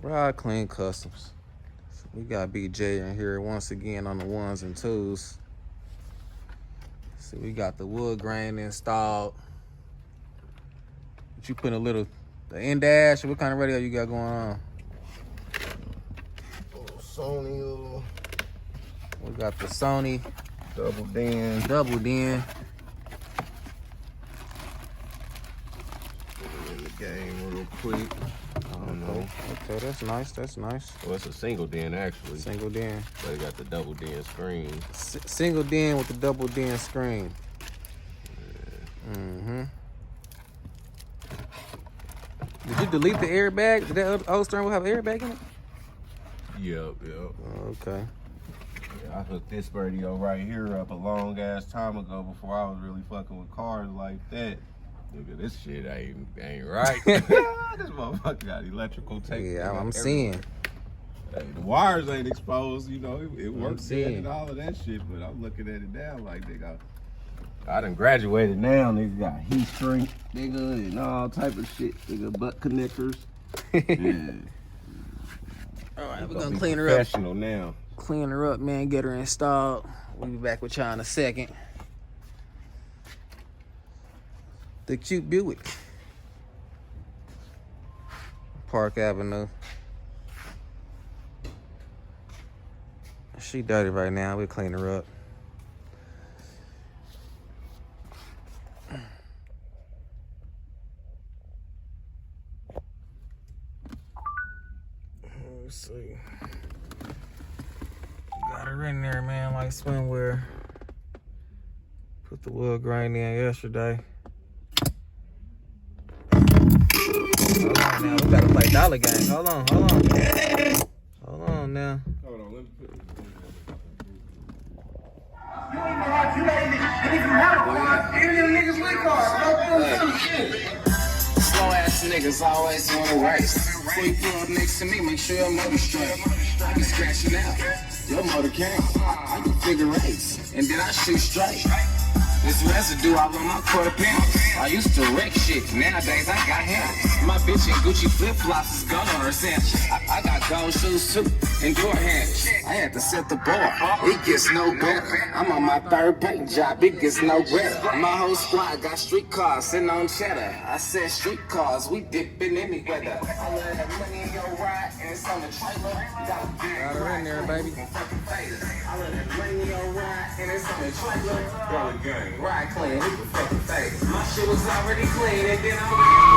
Ride Clean Customs. We got BJ in here once again on the ones and twos. See, we got the wood grain installed. But you putting the in-dash, what kind of radio you got going on? Sony. We got the Sony. Double din. Double din. In the game real quick. Okay, that's nice. That's nice. Well, it's a single din actually. Single din. But it got the double din screen. Single din with the double din screen. Yeah. Did you delete the airbag? Did that old Stern will have an airbag in it? Yep. Okay. Yeah, I hooked this radio right here up a long ass time ago before I was really fucking with cars like that. Nigga, this shit ain't right. This motherfucker got electrical tape. Yeah, I'm seeing. Hey, the wires ain't exposed, you know, it works seeing. and all of that shit, but I'm looking at it now like, nigga, I done graduated now, nigga, got heat shrink, nigga, and all type of shit, nigga, butt connectors. Yeah. All right, we're gonna clean her up. Professional now. Clean her up, man, get her installed. We'll be back with y'all in a second. The cute Buick. Park Avenue. She dirty right now. We'll clean her up. Let's see. Got her in there, man, like swimwear. Put the wood grain in yesterday. Hold on now, we gotta play dollar game. Hold on. Hold on now. Hold on, let me put this in. You ain't gonna have you ain't and if you have a car, even them niggas with cars, slow ass niggas always wanna race. Before you pull up next to me, make sure your motor straight. I be scratching out, your motor came. I do figure eights, and then I shoot straight. This residue all on my quarter panels. I used to wreck shit, nowadays I got handles. My bitch in Gucci flip-flops is gone on her sandals. I got gold shoes too, and door handles. I had to set the bar, it gets no better. I'm on my third paint job, it gets no better. My whole squad got street cars sitting on cheddar. I said street cars, we dipping any weather. I love that money in your ride, and it's on the trailer. Got her in there, baby. I love that money in your ride, and it's on the trailer. Ride clean, we can fucking face. My shit was already clean, and then I'm